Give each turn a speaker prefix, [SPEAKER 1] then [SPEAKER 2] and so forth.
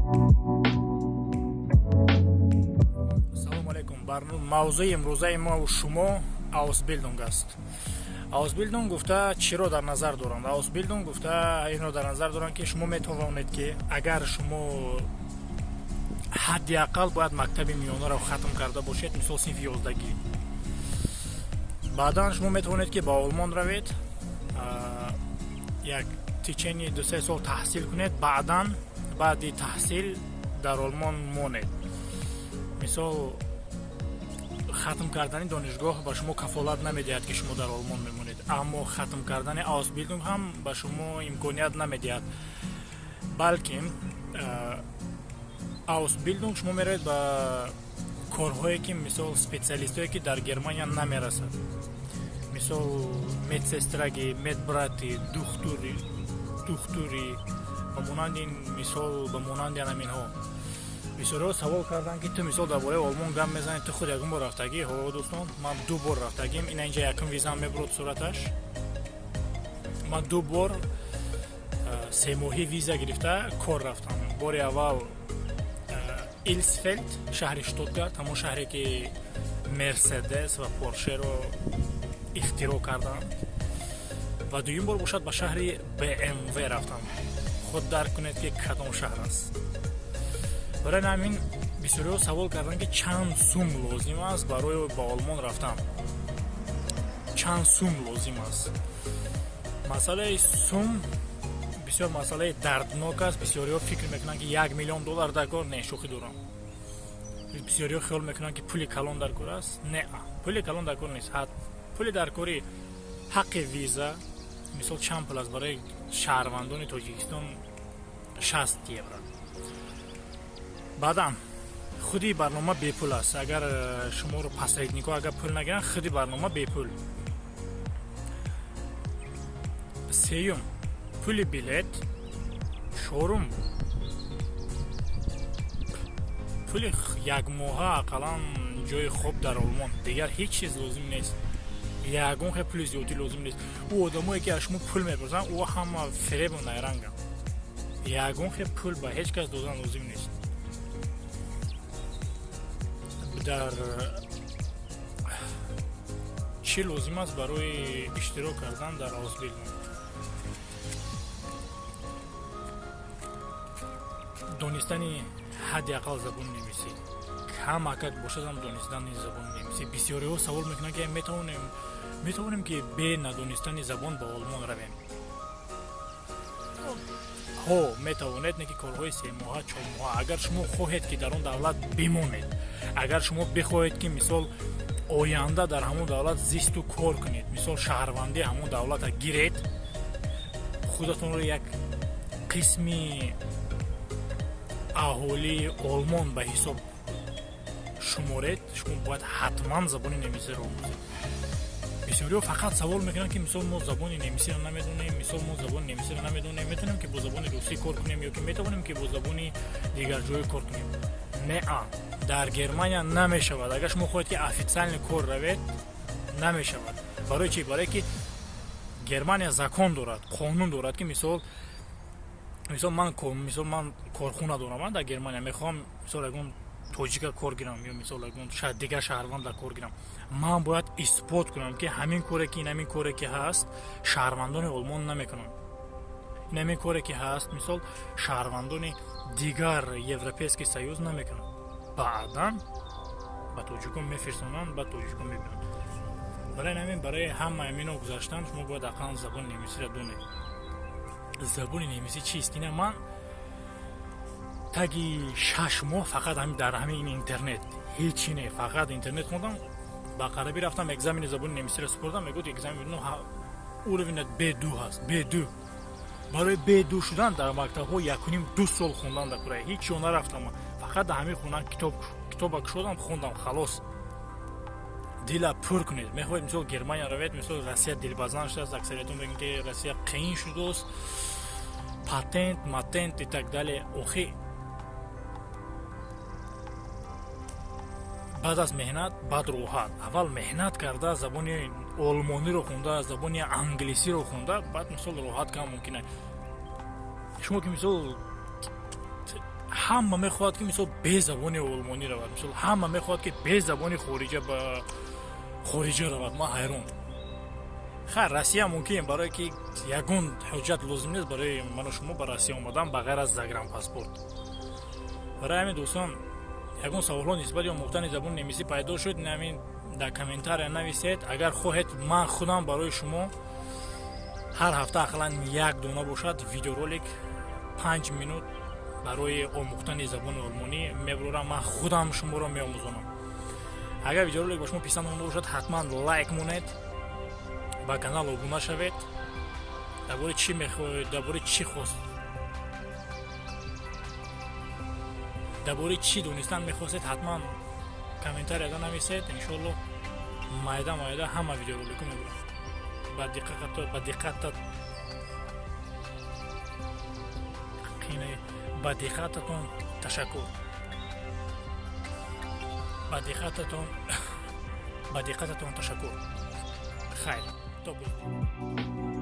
[SPEAKER 1] Салому алейкум. Мавзӯи имрӯзаи мо шумо аусбилдунг аст. Аусбилдунг гуфта чиро дар назар доранд? Аусбилдунг гуфта инро дар назар доранд ки шумо метавонед ки агар шумо ҳадди ақал бояд мактаби миёнаро хатм карда бошед, мисол синфи 11-гӣ. Баъдан шумо метавонед ки ба Олмон равед, як течени 2-3 сол таҳсил кунед, баъдан баъди таҳсил дар Олмон монед. мисол хатм кардани донишгоҳ ба шумо кафолат намедиҳад ки шумо дар Олмон мемонед, аммо хатм кардани аусбилдунг ҳам ба шумо имконият намедиҳад, балки аусбилдунг шумо меравед ба корҳое ки мисол специалистое ки дар Германия намерасад, мисол медсестраги, медбрати, духтури ба монанди мисол ба монанди ҳаминҳо. бисёриҳо савол карданд ки ту мисол дар бораи Олмон гап мезанед, ту худ ягон бор рафтагӣ? Ҳо дӯстон, ман 2 бор рафтагим. Ина инҷа якум визаам мебурад сураташ. Ман 2 бор 3 моҳӣ виза гирифта кор рафтам. Бори аввал Илсфелд, шаҳри Штутгарт, ҳамон шаҳре ки Мерседес ва Поршеро ихтироъ карданд. Ва дуюм бор бошад ба шаҳри БМВ рафтам. худ дарк кунед ки кадом шаҳр аст. барои ҳамин бисёриҳо савол карданд ки чанд сум лозим аст барои ба Олмон рафтан. Чанд сум лозим аст? масъалаи сум бисёр масъалаи дарднок аст. бисёриҳо фикр мекунанд ки $1 миллион дар кор. Не, шӯхӣ дорам. бисёриҳо хиёл мекунанд ки пули калон дар кор аст. Не, пули калон дар кор нест. пули дар кори ҳаққи виза мисол чанд пул аст барои шаҳрвандони Тоҷикистон? 60 евро. баъдан худи барнома бепул аст. агар шуморо посредникҳо агар пул нагиранд, худи барнома бепул. сеюм пули билет. чорум пули якмоҳа ақаллан ҷои хоб дар Олмон. дигар ҳеҷ чиз лозим нест. ягон хел пули зиёдӣ лозим нест. ӯ одамое ки аз шумо пул мепурсанд, ӯ ҳама фиребу найранганд. ягон хел пул ба ҳеҷ кас додан лозим нест. дар чӣ лозим аст барои иштирок кардан дар аусбилдунг? донистани ҳадди ақал забони немисӣ. камакак бошадам донистани забони немисӣ. бисёриҳо савол мекунанд ки метавонем ки бе надонистани забон ба Олмон равем? ҳо, метавонед, не ки корҳои 3 моҳа 4 моҳа. агар шумо хоҳед ки дар он давлат бимонед, агар шумо бихоҳед ки мисол оянда дар ҳамон давлат зисту кор кунед, мисол шаҳрвандии ҳамон давлата гиред, худатонро як қисми аҳолии Олмон ба ҳисоб шуморед, шумо бояд ҳатман забони немисиро омӯзед. бисёриҳо фақат савол мекунанд ки мисол мо забони немисиро намедонем, мисол мо забони немисиро намедонем, метавонем ки бо забони русӣ кор кунем ё ки метавонем ки бо забони дигар ҷое кор кунем? Неа, дар Германия намешавад. агар шумо хоҳед ки официални кор равед, намешавад. барои чӣ? барое ки Германия закон дорад, қонун дорад ки мисол ман корхона дорам дар Германия, мехоҳам мисол ягон тоҷика кор гирам ё мисол ягон дигар шаҳрванда кор гирам, ман бояд исбот кунам ки ҳамин коре ки ин ҳамин коре ки ҳаст шаҳрвандони Олмон намекунанд. ин ҳамин коре ки ҳаст мисол шаҳрвандони дигар Европейский союз намекунанд. баъдан ба тоҷикон мефирсонанд, ба тоҷикон мебинанд. барои ҳамин барои ҳама ҳамино гузаштан шумо бояд ақаллан забони немисиро донед. забони немисӣ чист? ина ман таги 6 моҳ фақат дар ҳамин интернет, ҳечи не, фақат интернет хондам. ба қарабӣ рафтам, экзамени забони немисиро супурдам. мегӯд экзамени уровень B2 ҳаст. B2. барои B2 шудан дар мактабҳо 1.5-2 сол хондан дар кора. ҳеч ҷо нарафтам. фақат дар ҳамин хона китоба кушодам, хондам, халос. дила пур кунед. мехоҳед мисол Германия равед, мисол Россия дилбазан шудааст, аксариятон мегӯянд ки Россия қиин шудааст, патент и так далее. охи баъд аз меҳнат баъд роҳат. аввал меҳнат карда забони олмониро хонда, забони англисиро хонда, баъд мисол роҳат кам мумкин аст. шумо ки мисол ҳама мехоҳад ки мисол бе забони олмонӣ равад, мисол ҳама мехоҳад ки бе забони хориҷа ба хориҷа равад. ман ҳайрон. хайр Россия мумкин барое ки ягон ҳуҷҷат лозим нест барои ману шумо ба Россия омадан ба ғайр аз загранпаспорт. барои ҳамин дӯстон ягон саволҳо нисбати омӯхтани забони немисӣ пайдо шуд, ҳамин дар комментария нависед. агар хоҳед ман худам барои шумо ҳар ҳафта ақаллан як дона бошад видеоролик 5 минут барои омӯхтани забони олмонӣ мебарорам. ман худам шуморо меомӯзонам. агар видеоролик ба шумо писанд омада бошад, ҳатман лайк монед, ба канал обуна шавед. дар бораи чӣ мехоҳед, дар бораи чӣ хост, дар бораи чӣ донистан мехостед, ҳатман комментарияда нависед. иншоалло майда ҳама видеоролико мебарам. ба диққататон ташаккур. ба диққататон ташаккур. хайр, то буд.